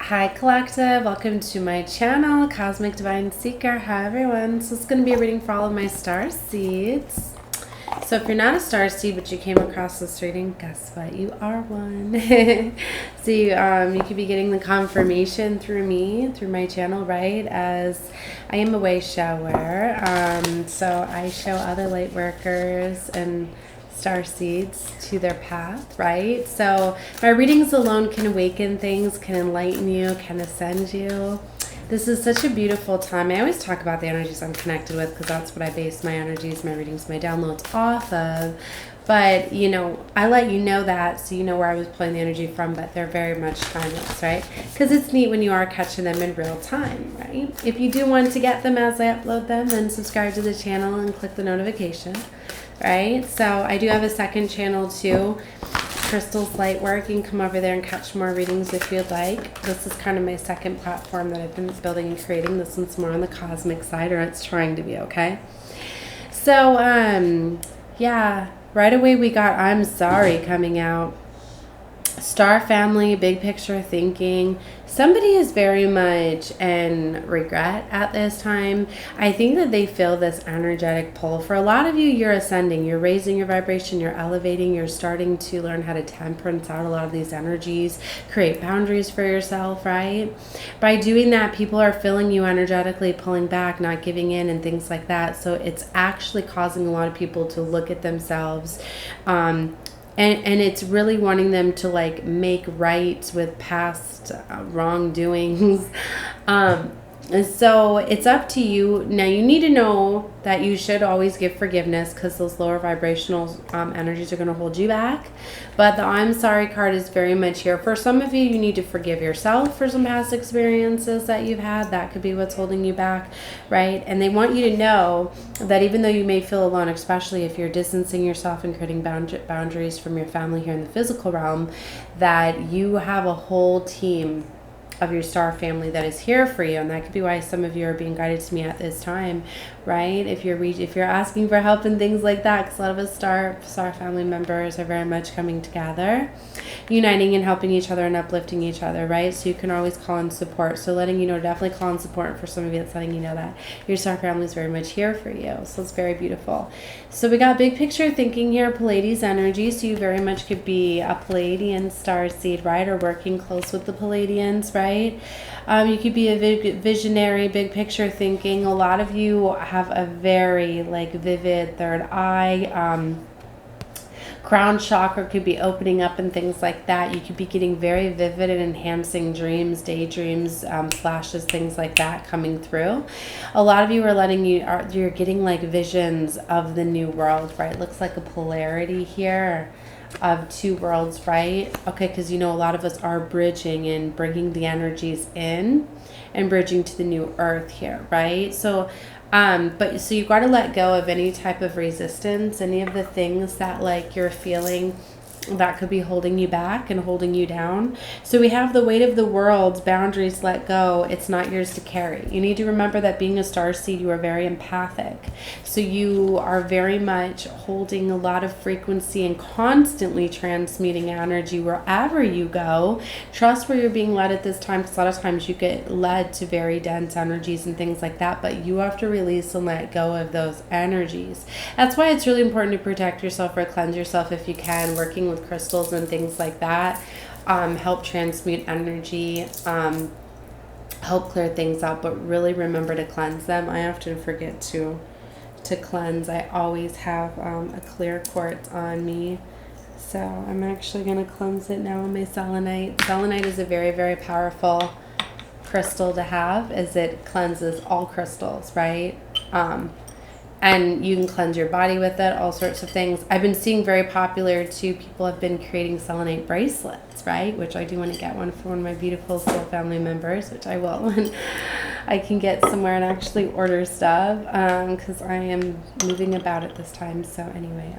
Hi Collective, welcome to my channel, Cosmic Divine Seeker. Hi everyone. So it's going to be a reading for all of my star seeds. So if you're not a star seed but you came across this reading, guess what? You are one. So you could be getting the confirmation through me, through my channel, right? As I am a way shower. So I show other light workers and star seeds to their path, right? So my readings alone can awaken things, can enlighten you, can ascend you. This is such a beautiful time. I always talk about the energies I'm connected with because that's what I base my energies, my readings, my downloads off of. But, you know, I let you know that so you know where I was pulling the energy from, but they're very much timeless, right? Because it's neat when you are catching them in real time, right? If you do want to get them as I upload them, then subscribe to the channel and click the notification, right? So I do have a second channel too, Crystal's Lightwork. You can come over there and catch more readings if you'd like. This is kind of my second platform that I've been building and creating. This one's more on the cosmic side, or it's trying to be, okay? So, yeah, right away we got I'm Sorry coming out. Star family, big picture thinking. Somebody is very much in regret at this time. I think that they feel this energetic pull. For a lot of you, you're ascending, you're raising your vibration, you're elevating, you're starting to learn how to temperance out a lot of these energies, create boundaries for yourself, right? By doing that, people are feeling you energetically pulling back, not giving in and things like that. So it's actually causing a lot of people to look at themselves, and it's really wanting them to like make right with past wrongdoings. And so it's up to you. Now you need to know that you should always give forgiveness because those lower vibrational energies are going to hold you back. But the I'm sorry card is very much here. For some of you, you need to forgive yourself for some past experiences that you've had. That could be what's holding you back, right? And they want you to know that even though you may feel alone, especially if you're distancing yourself and creating boundaries from your family here in the physical realm, that you have a whole team of your star family that is here for you. And that could be why some of you are being guided to me at this time, right? If you're asking for help and things like that, because a lot of us star family members are very much coming together, uniting and helping each other and uplifting each other, right? So you can always call in support. So letting you know, definitely call in support. For some of you, it's letting you know that your star family is very much here for you. So it's very beautiful. So we got big picture thinking here, Pleiades energy. So you very much could be a Pleiadian star seed, right? Or working close with the Pleiadians, right? You could be a visionary, big picture thinking. A lot of you have a very like vivid third eye. Crown chakra could be opening up and things like that. You could be getting very vivid and enhancing dreams, daydreams, flashes, things like that coming through. A lot of you are you're getting like visions of the new world, right? Looks like a polarity here of two worlds, right? Okay, because you know a lot of us are bridging and bringing the energies in and bridging to the new earth here, right? So so you got to let go of any type of resistance, any of the things that like you're feeling that could be holding you back and holding you down. So we have the weight of the world's boundaries let go. It's not yours to carry. You need to remember that being a star seed, you are very empathic. So you are very much holding a lot of frequency and constantly transmuting energy wherever you go. Trust where you're being led at this time, because a lot of times you get led to very dense energies and things like that, but you have to release and let go of those energies. That's why it's really important to protect yourself or cleanse yourself if you can, working with crystals and things like that. Help transmute energy, help clear things out, but really remember to cleanse them. I often forget to cleanse. I always have a clear quartz on me, so I'm actually going to cleanse it now on my selenite. Selenite is a very, very powerful crystal to have, as it cleanses all crystals, right? And you can cleanse your body with it, all sorts of things. I've been seeing very popular too. People have been creating selenite bracelets, right? Which I do want to get one for one of my beautiful soul family members, which I will when I can get somewhere and actually order stuff, because I am moving about at this time. So anyway,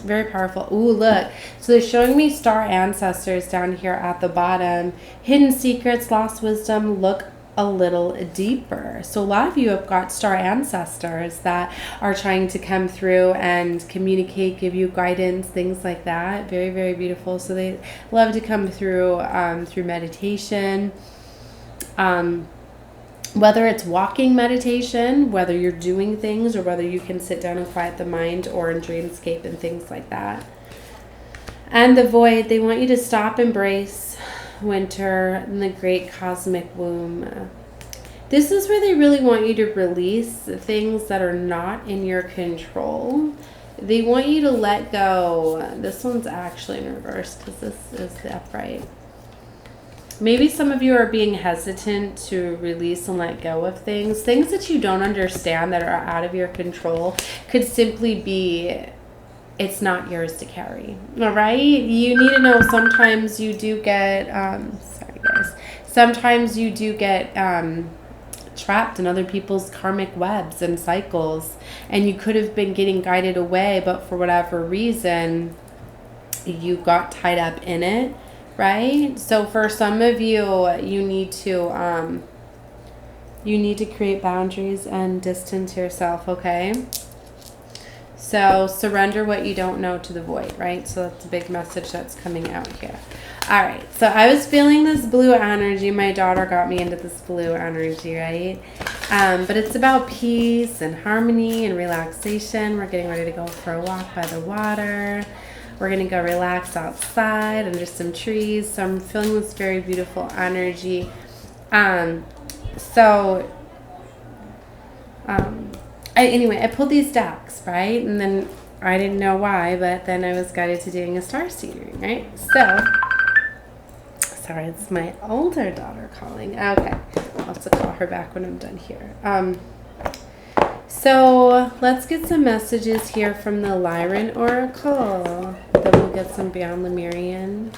very powerful. Ooh, look. So they're showing me star ancestors down here at the bottom. Hidden secrets, lost wisdom. Look a little deeper. So a lot of you have got star ancestors that are trying to come through and communicate, give you guidance, things like that. Very, very beautiful. So they love to come through through meditation, Whether it's walking meditation, whether you're doing things, or whether you can sit down and quiet the mind, or in dreamscape and things like that. And the void, they want you to stop, embrace winter and the great cosmic womb. This is where they really want you to release things that are not in your control. They want you to let go. This one's actually in reverse because this is the upright. Maybe some of you are being hesitant to release and let go of things. Things that you don't understand, that are out of your control, could simply be, it's not yours to carry. All right? You need to know sometimes you do get, sorry guys, sometimes you do get trapped in other people's karmic webs and cycles. And you could have been getting guided away, but for whatever reason, you got tied up in it. Right? So for some of you, you need to create boundaries and distance yourself, okay? So surrender what you don't know to the void, right? So that's a big message that's coming out here. All right. So I was feeling this blue energy. My daughter got me into this blue energy, right? But it's about peace and harmony and relaxation. We're getting ready to go for a walk by the water. We're going to go relax outside under some trees. So I'm feeling this very beautiful energy. Anyway, I pulled these decks, right? And then I didn't know why, but then I was guided to doing a Starseed reading, right? So, sorry, it's my older daughter calling. Okay, I'll have to call her back when I'm done here. So let's get some messages here from the Lyran Oracle. Then we'll get some beyond Lemurian.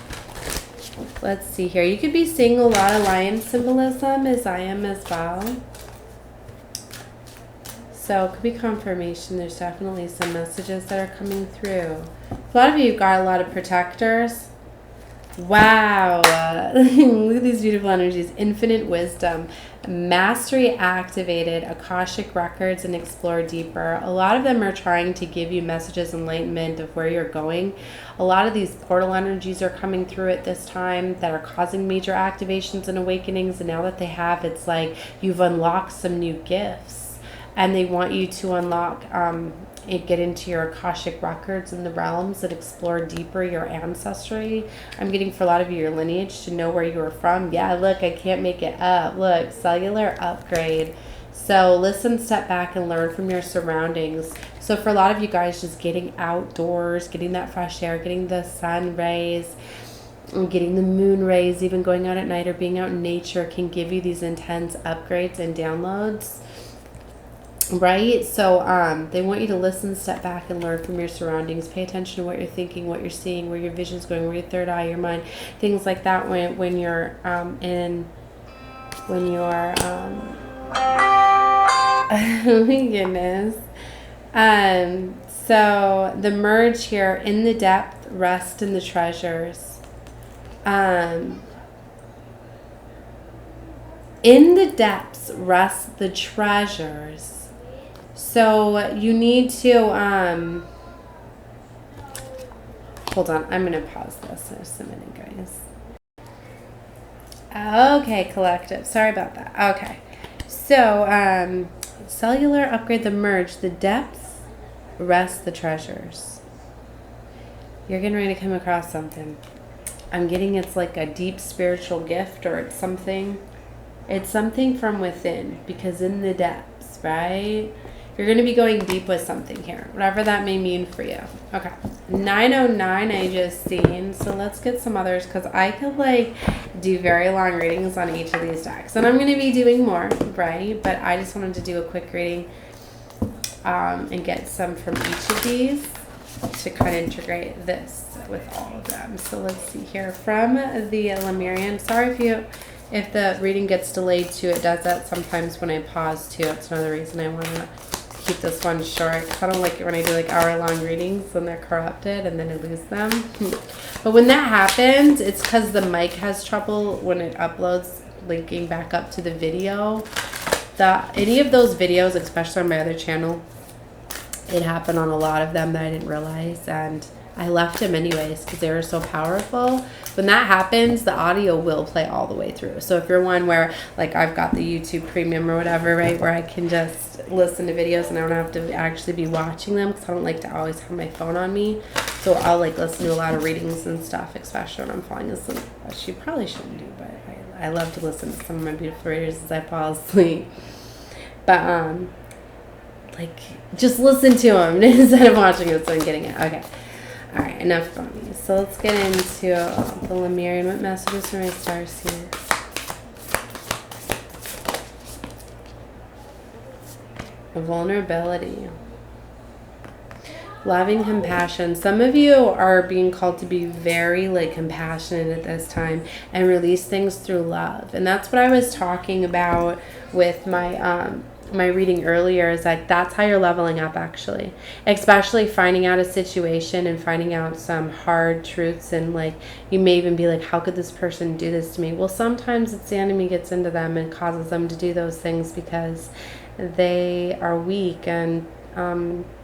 Let's see here. You could be seeing a lot of lion symbolism, as I am as well. So it could be confirmation. There's definitely some messages that are coming through. A lot of you have got a lot of protectors. Wow. Look at these beautiful energies. Infinite wisdom. Mastery activated. Akashic records and explore deeper. A lot of them are trying to give you messages, enlightenment of where you're going. A lot of these portal energies are coming through at this time that are causing major activations and awakenings. And now that they have, it's like you've unlocked some new gifts. And they want you to unlock get into your Akashic records and the realms that explore deeper your ancestry. I'm getting for a lot of you your lineage to know where you were from. Yeah, look, I can't make it up. Look, cellular upgrade. So listen, step back, and learn from your surroundings. So for a lot of you guys, just getting outdoors, getting that fresh air, getting the sun rays, getting the moon rays, even going out at night or being out in nature can give you these intense upgrades and downloads. Right? So they want you to listen, step back, and learn from your surroundings. Pay attention to what you're thinking, what you're seeing, where your vision's going, where your third eye, your mind, things like that when you're oh my goodness. So the merge here, in the depth, rest in the treasures. In the depths rest the treasures. So you need to, hold on, I'm going to pause this in just a minute, guys. Okay, collective, sorry about that. Okay, so cellular upgrade, the merge, the depths, rest the treasures. You're getting ready to come across something. I'm getting it's like a deep spiritual gift, or it's something from within, because in the depths, right? You're going to be going deep with something here, whatever that may mean for you. Okay, 909 I just seen. So let's get some others, because I could like do very long readings on each of these decks. And I'm going to be doing more, right? But I just wanted to do a quick reading and get some from each of these to kind of integrate this with all of them. So let's see here from the Lemurian. Sorry if the reading gets delayed too. It does that sometimes when I pause too. It's another reason I want to keep this one short. I don't like it when I do like hour-long readings when they're corrupted and then I lose them. But when that happens, it's because the mic has trouble when it uploads, linking back up to the video. Any of those videos, especially on my other channel, it happened on a lot of them that I didn't realize, and I left them anyways because they were so powerful. When that happens, the audio will play all the way through. So if you're one where, like, I've got the YouTube Premium or whatever, right, where I can just listen to videos and I don't have to actually be watching them because I don't like to always have my phone on me. So I'll, like, listen to a lot of readings and stuff, especially when I'm falling asleep, which you probably shouldn't do, but I love to listen to some of my beautiful readers as I fall asleep. But, like, just listen to them instead of watching it, so I'm getting it. Okay. All right, enough about me. So let's get into the Lemurian. What messages for my starseeds? Vulnerability. Loving compassion. Some of you are being called to be very, like, compassionate at this time and release things through love. And that's what I was talking about with my my reading earlier, is like that's how you're leveling up, actually, especially finding out a situation and finding out some hard truths. And, like, you may even be like, how could this person do this to me? Well, sometimes it's the enemy gets into them and causes them to do those things because they are weak and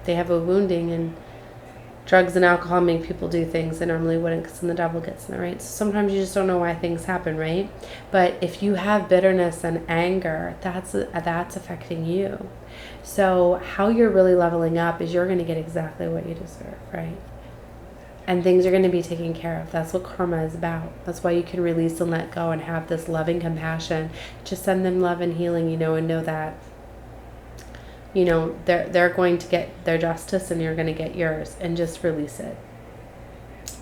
they have a wounding, and drugs and alcohol make people do things they normally wouldn't, because then the devil gets in there, right? So sometimes you just don't know why things happen, right? But if you have bitterness and anger, that's affecting you. So how you're really leveling up is you're going to get exactly what you deserve, right? And things are going to be taken care of. That's what karma is about. That's why you can release and let go and have this loving compassion. Just send them love and healing, and know that, they're going to get their justice and you're going to get yours, and just release it.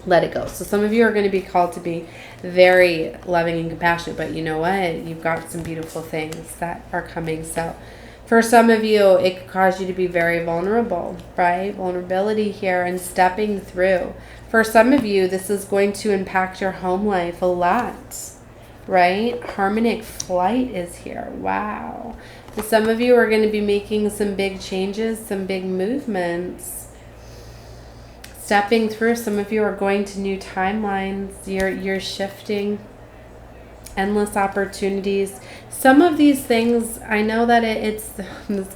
Let it go. So some of you are going to be called to be very loving and compassionate, but you know what? You've got some beautiful things that are coming. So for some of you, it could cause you to be very vulnerable, right? Vulnerability here and stepping through. For some of you, this is going to impact your home life a lot, right? Harmonic flight is here. Wow. Some of you are going to be making some big changes, some big movements, stepping through. Some of you are going to new timelines. You're shifting, endless opportunities. Some of these things, I know that it's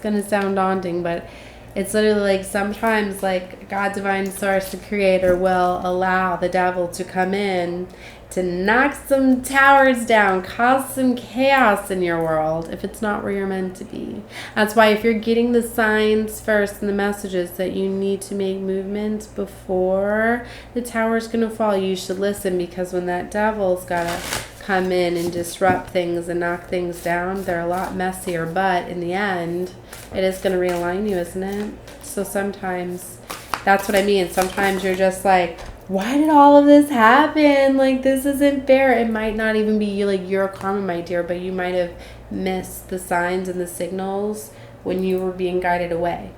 going to sound daunting, but it's literally like sometimes, like, God, divine source, the creator, will allow the devil to come in to knock some towers down, cause some chaos in your world if it's not where you're meant to be. That's why if you're getting the signs first and the messages that you need to make movements before the tower's going to fall, you should listen, because when that devil's got to come in and disrupt things and knock things down, they're a lot messier, but in the end, it is going to realign you, isn't it? So sometimes, that's what I mean. Sometimes you're just like, why did all of this happen? Like, this isn't fair. It might not even be like your karma, my dear, but you might have missed the signs and the signals when you were being guided away.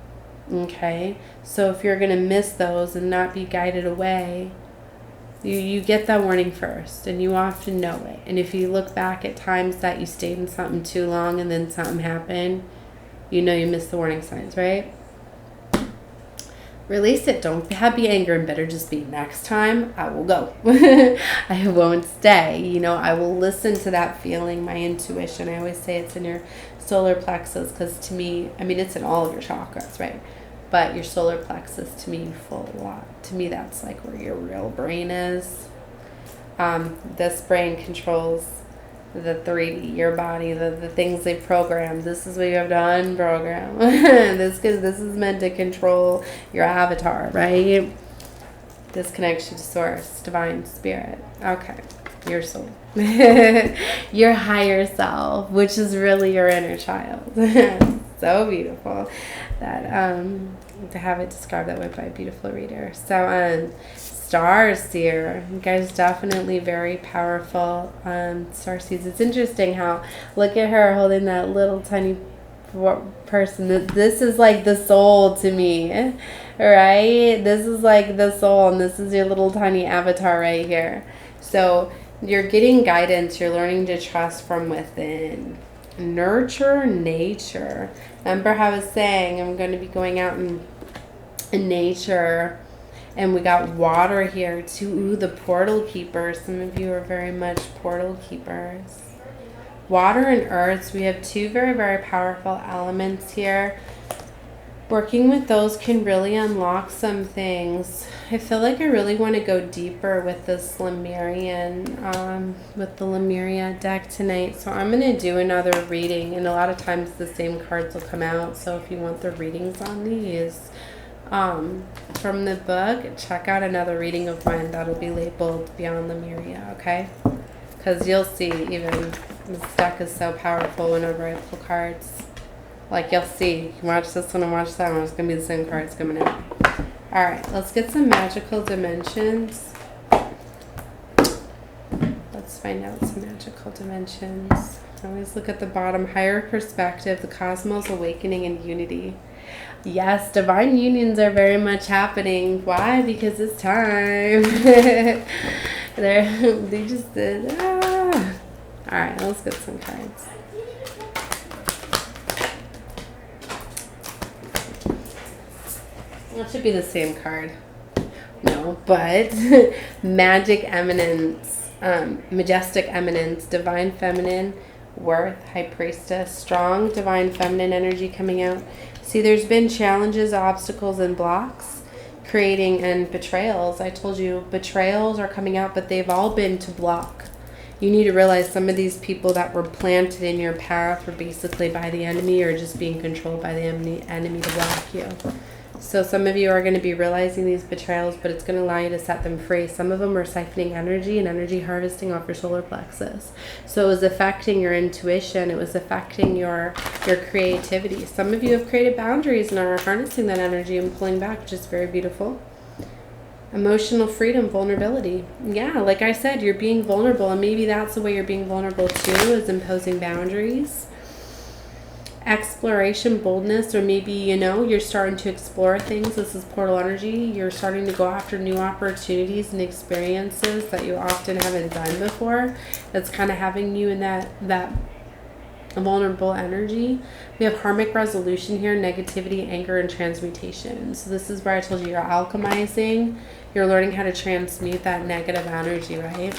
Okay? So if you're going to miss those and not be guided away, you get that warning first, and you often know it. And if you look back at times that you stayed in something too long and then something happened, you know you missed the warning signs, right? Release it. Don't be anger and bitter. Just be, next time I will go. I won't stay. I will listen to that feeling, my intuition. I always say it's in your solar plexus, because to me, it's in all of your chakras, right? But your solar plexus, to me, you feel a lot. To me, that's like where your real brain is. This brain controls the 3D, your body, the things they programmed. This is what you have to unprogram. This is meant to control your avatar, right? This connects you to source, divine spirit. Okay, your soul. Your higher self, which is really your inner child. So beautiful that to have it described that way by a beautiful reader. So Starseed, you guys, definitely very powerful starseeds. It's interesting how, look at her holding that little tiny person. This is like the soul to me, right? This is like the soul, and this is your little tiny avatar right here. So you're getting guidance. You're learning to trust from within. Nurture nature. Remember how I was saying I'm going to be going out in nature, and we got water here too. Ooh, the portal keepers. Some of you are very much portal keepers. Water and earth. We have two very, very powerful elements here. Working with those can really unlock some things. I feel like I really want to go deeper with this Lemurian, with the Lemuria deck tonight. So I'm going to do another reading, and a lot of times the same cards will come out. So if you want the readings on these from the book, check out another reading of mine that'll be labeled Beyond Lemuria, okay? Because you'll see, even this deck is so powerful whenever I pull cards. Like, you'll see, you can watch this one and watch that one. It's going to be the same cards coming out. All right, let's get some magical dimensions. Let's find out some magical dimensions. Always look at the bottom. Higher perspective, the cosmos awakening and unity. Yes, divine unions are very much happening. Why? Because it's time. They just did. All right, let's get some cards. It should be the same card. No, but magic eminence, majestic eminence, divine feminine, worth, high priestess, strong divine feminine energy coming out. See, there's been challenges, obstacles, and blocks creating, and betrayals. I told you betrayals are coming out, but they've all been to block. You need to realize some of these people that were planted in your path were basically by the enemy or just being controlled by the enemy to block you. So some of you are going to be realizing these betrayals, but it's going to allow you to set them free. Some of them are siphoning energy and energy harvesting off your solar plexus. So it was affecting your intuition. It was affecting your creativity. Some of you have created boundaries and are harnessing that energy and pulling back, which is very beautiful. Emotional freedom, vulnerability. Yeah, like I said, you're being vulnerable, and maybe that's the way you're being vulnerable too, is imposing boundaries. Exploration, boldness, or maybe, you know, you're starting to explore things. This is portal energy. You're starting to go after new opportunities and experiences that you often haven't done before. That's kind of having you in that vulnerable energy. We have karmic resolution here, negativity, anger, and transmutation. So this is where I told you you're alchemizing. You're learning how to transmute that negative energy, right?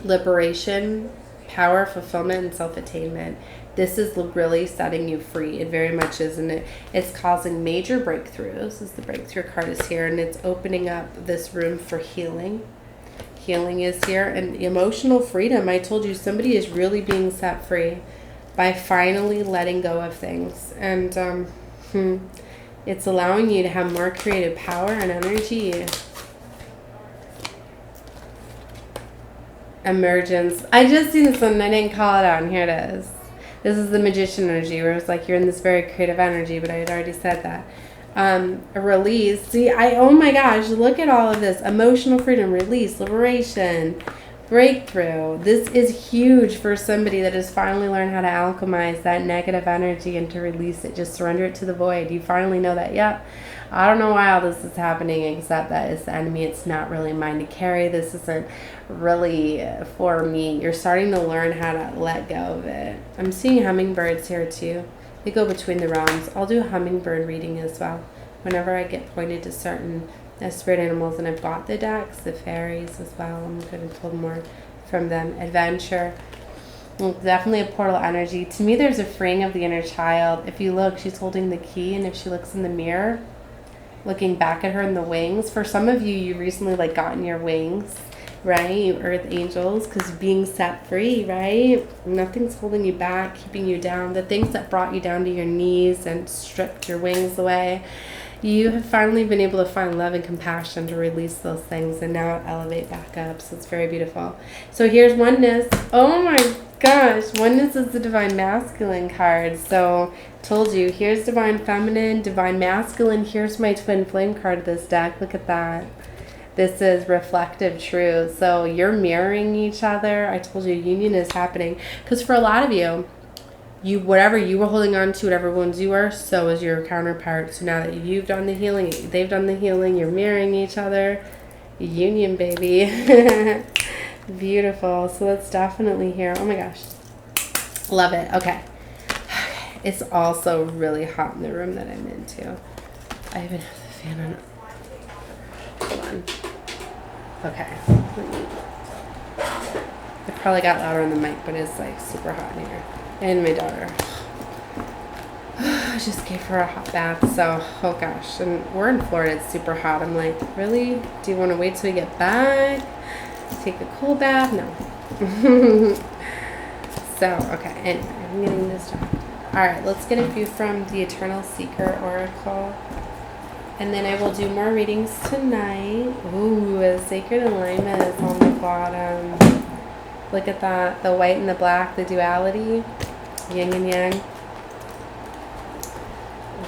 Liberation, power, fulfillment, and self-attainment. This is really setting you free. It very much is, and it's causing major breakthroughs, as the breakthrough card is here, and it's opening up this room for healing. Healing is here, and emotional freedom. I told you somebody is really being set free by finally letting go of things, and it's allowing you to have more creative power and energy. Emergence. I just seen this one and I didn't call it out, and here it is. This is the magician energy, where it's like you're in this very creative energy, but I had already said that. A release. See, oh my gosh, look at all of this. Emotional freedom, release, liberation, breakthrough. This is huge for somebody that has finally learned how to alchemize that negative energy and to release it. Just surrender it to the void. You finally know that, yep. I don't know why all this is happening, except that it's the enemy. It's not really mine to carry. This isn't really for me. You're starting to learn how to let go of it. I'm seeing hummingbirds here too. They go between the realms. I'll do a hummingbird reading as well. Whenever I get pointed to certain spirit animals, and I've got the decks, the fairies as well. I'm going to pull more from them. Adventure. Well, definitely a portal energy. To me, there's a freeing of the inner child. If you look, she's holding the key, and if she looks in the mirror, looking back at her in the wings. For some of you, you recently gotten your wings, right? You earth angels, because being set free, right? Nothing's holding you back, keeping you down. The things that brought you down to your knees and stripped your wings away, you have finally been able to find love and compassion to release those things and now elevate back up. So it's very beautiful. So here's oneness. Oh my gosh, oneness is the divine masculine card. So told you, here's divine feminine, divine masculine. Here's my twin flame card of this deck. Look at that. This is reflective truth. So you're mirroring each other. I told you union is happening, because for a lot of you, whatever you were holding on to, whatever wounds you were, so is your counterpart. So now that you've done the healing, they've done the healing, you're mirroring each other. Union, baby. Beautiful. So that's definitely here. Oh my gosh. Love it. Okay. It's also really hot in the room that I'm in too. I even have the fan on. Hold on. Okay. It probably got louder on the mic, but it's super hot in here. And my daughter. I just gave her a hot bath, so, oh gosh. And we're in Florida, it's super hot. I'm like, really? Do you want to wait till we get back? Take a cold bath? No. So, okay, anyway, I'm getting distracted. Alright, let's get a few from the Eternal Seeker Oracle. And then I will do more readings tonight. Ooh, a Sacred Alignment is on the bottom. Look at that, the white and the black, the duality, yin and yang.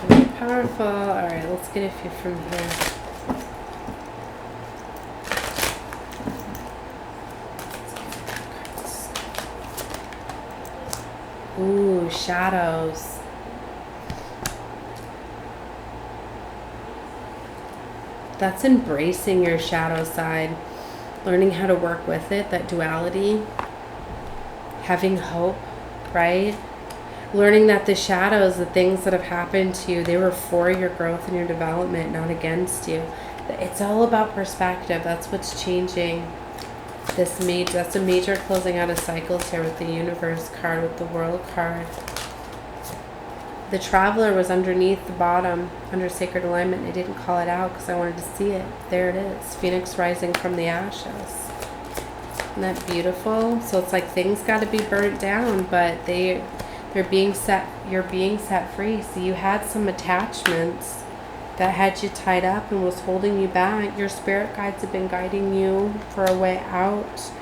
Very powerful. Alright, let's get a few from here. Ooh, shadows. That's embracing your shadow side, learning how to work with it, that duality, having hope, right? Learning that the shadows, the things that have happened to you, they were for your growth and your development, not against you. It's all about perspective. That's what's changing. That's a major closing out of cycles here with the Universe card, with the World card. The Traveler was underneath the bottom, under Sacred Alignment. I didn't call it out because I wanted to see it. There it is. Phoenix rising from the ashes. Isn't that beautiful? So it's like things got to be burnt down, but they're being set. You're being set free. So you had some attachments that had you tied up and was holding you back. Your spirit guides have been guiding you for a way out,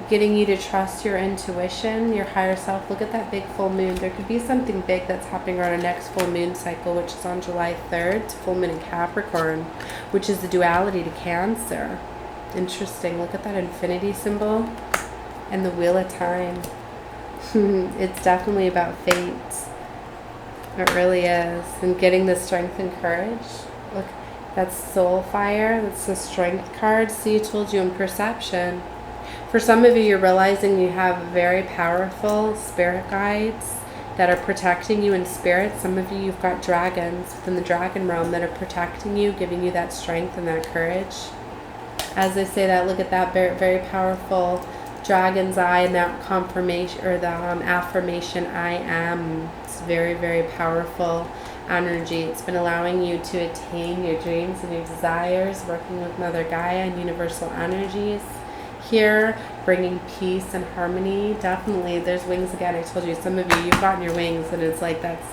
getting you to trust your intuition, your higher self. Look at that big full moon. There could be something big that's happening around our next full moon cycle, which is on July 3rd. It's full moon in Capricorn, which is the duality to Cancer. Interesting. Look at that infinity symbol and the wheel of time. It's definitely about fate. It really is. And getting the strength and courage. Look, that's soul fire. That's the strength card. See, I told you in perception. For some of you, you're realizing you have very powerful spirit guides that are protecting you in spirit. Some of you, you've got dragons within the dragon realm that are protecting you, giving you that strength and that courage. As I say that, look at that very, very powerful dragon's eye and that confirmation, or the affirmation, I am. It's very, very powerful energy. It's been allowing you to attain your dreams and your desires, working with Mother Gaia and universal energies here, bringing peace and harmony. Definitely, there's wings again. I told you, some of you, you've gotten your wings, and it's like that's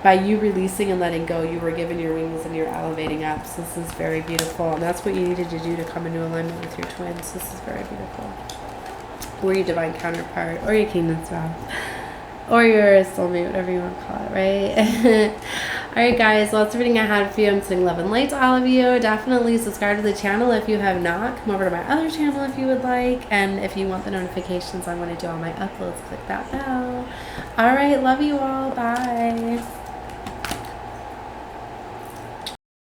by you releasing and letting go, you were given your wings and you're elevating up. So this is very beautiful, and that's what you needed to do to come into alignment with your twins. This is very beautiful. Or your divine counterpart, or your kingdom spouse, or your soulmate, whatever you want to call it, right? Alright guys, lots of reading I had for you. I'm sending love and light to all of you. Definitely subscribe to the channel if you have not. Come over to my other channel if you would like. And if you want the notifications on when I do all my uploads, click that bell. Alright, love you all. Bye.